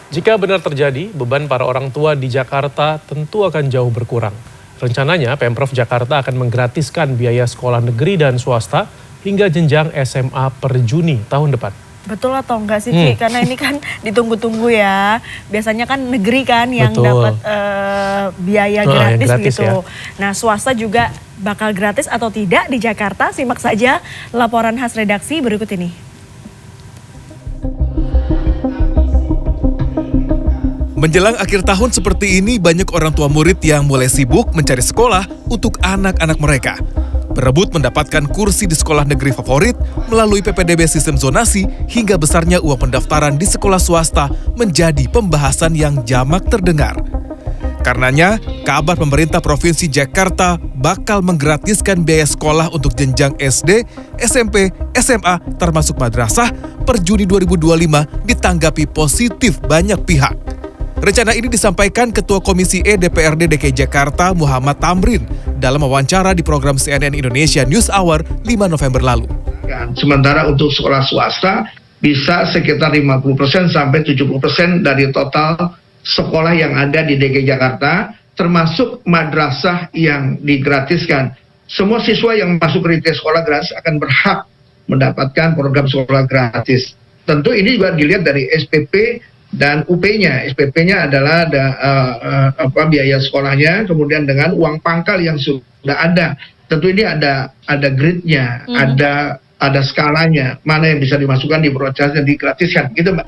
Jika benar terjadi, beban para orang tua di Jakarta tentu akan jauh berkurang. Rencananya, Pemprov Jakarta akan menggratiskan biaya sekolah negeri dan swasta hingga jenjang SMA per Juni tahun depan. Betul atau enggak sih, Ci? Karena ini kan ditunggu-tunggu ya. Biasanya kan negeri kan yang dapat biaya gratis gitu. Ya. Nah, swasta juga bakal gratis atau tidak di Jakarta? Simak saja laporan khas redaksi berikut ini. Menjelang akhir tahun seperti ini, banyak orang tua murid yang mulai sibuk mencari sekolah untuk anak-anak mereka. Berebut mendapatkan kursi di sekolah negeri favorit melalui PPDB sistem zonasi hingga besarnya uang pendaftaran di sekolah swasta menjadi pembahasan yang jamak terdengar. Karenanya, kabar pemerintah Provinsi Jakarta bakal menggratiskan biaya sekolah untuk jenjang SD, SMP, SMA termasuk madrasah per Juni 2025 ditanggapi positif banyak pihak. Rencana ini disampaikan Ketua Komisi E DPRD DKI Jakarta Muhammad Tamrin dalam wawancara di program CNN Indonesia News Hour 5 November lalu. Sementara untuk sekolah swasta bisa sekitar 50% sampai 70% dari total sekolah yang ada di DKI Jakarta, termasuk madrasah yang digratiskan. Semua siswa yang masuk kriteria sekolah gratis akan berhak mendapatkan program sekolah gratis. Tentu ini juga dilihat dari SPP dan UP-nya. SPP-nya adalah biaya sekolahnya, kemudian dengan uang pangkal yang sudah ada. Tentu ini ada grade-nya, ada skalanya, mana yang bisa dimasukkan di proses dan digratiskan, gitu Mbak.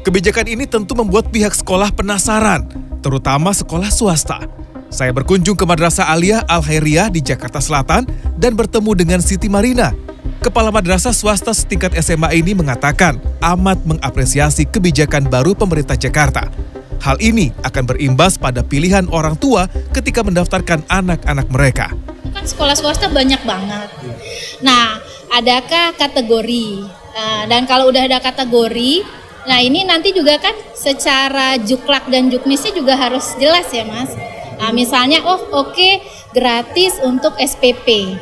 Kebijakan ini tentu membuat pihak sekolah penasaran, terutama sekolah swasta. Saya berkunjung ke Madrasah Aliyah Al-Khairiyah di Jakarta Selatan dan bertemu dengan Siti Marina. Kepala madrasah swasta setingkat SMA ini mengatakan amat mengapresiasi kebijakan baru pemerintah Jakarta. Hal ini akan berimbas pada pilihan orang tua ketika mendaftarkan anak-anak mereka. Kan sekolah swasta banyak banget. Nah, adakah kategori? Dan kalau udah ada kategori, nah ini nanti juga kan secara juklak dan juknisnya juga harus jelas ya Mas. Nah, misalnya gratis untuk SPP.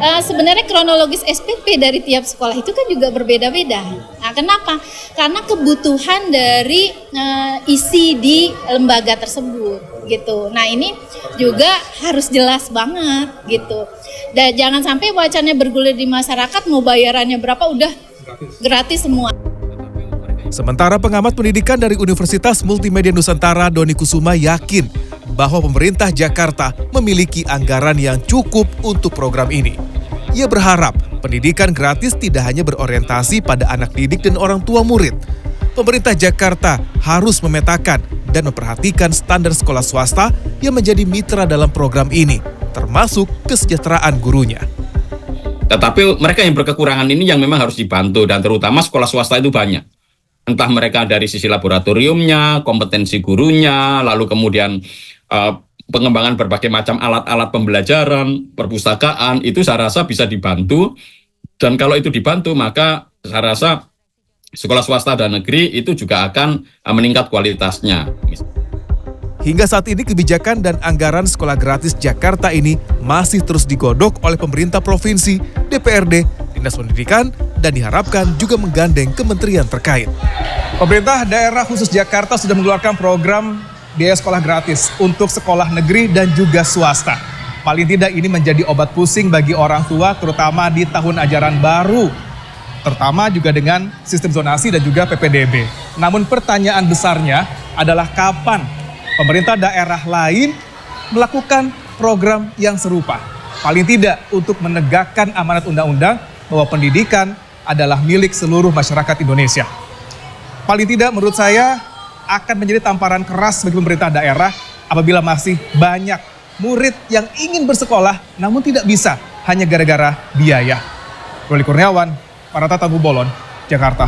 Sebenarnya kronologis SPP dari tiap sekolah itu kan juga berbeda-beda. Nah, kenapa? Karena kebutuhan dari isi di lembaga tersebut gitu. Nah, ini juga harus jelas banget gitu. Dan jangan sampai wacananya bergulir di masyarakat, mau bayarannya berapa udah gratis semua. Sementara pengamat pendidikan dari Universitas Multimedia Nusantara Doni Kusuma yakin bahwa pemerintah Jakarta memiliki anggaran yang cukup untuk program ini. Ia berharap pendidikan gratis tidak hanya berorientasi pada anak didik dan orang tua murid. Pemerintah Jakarta harus memetakan dan memperhatikan standar sekolah swasta yang menjadi mitra dalam program ini, termasuk kesejahteraan gurunya. Tetapi mereka yang berkekurangan ini yang memang harus dibantu, dan terutama sekolah swasta itu banyak. Entah mereka dari sisi laboratoriumnya, kompetensi gurunya, lalu kemudian pengembangan berbagai macam alat-alat pembelajaran, perpustakaan, itu saya rasa bisa dibantu. Dan kalau itu dibantu, maka saya rasa sekolah swasta dan negeri itu juga akan meningkat kualitasnya. Hingga saat ini kebijakan dan anggaran sekolah gratis Jakarta ini masih terus digodok oleh pemerintah provinsi, DPRD, Dinas Pendidikan, dan diharapkan juga menggandeng kementerian terkait. Pemerintah daerah khusus Jakarta sudah mengeluarkan program biaya sekolah gratis untuk sekolah negeri dan juga swasta. Paling tidak ini menjadi obat pusing bagi orang tua, terutama di tahun ajaran baru. Terutama juga dengan sistem zonasi dan juga PPDB. Namun pertanyaan besarnya adalah kapan pemerintah daerah lain melakukan program yang serupa. Paling tidak untuk menegakkan amanat undang-undang bahwa pendidikan adalah milik seluruh masyarakat Indonesia. Paling tidak menurut saya akan menjadi tamparan keras bagi pemerintah daerah apabila masih banyak murid yang ingin bersekolah namun tidak bisa hanya gara-gara biaya. Roli Kurniawan, Parata Tabu Bolon, Jakarta.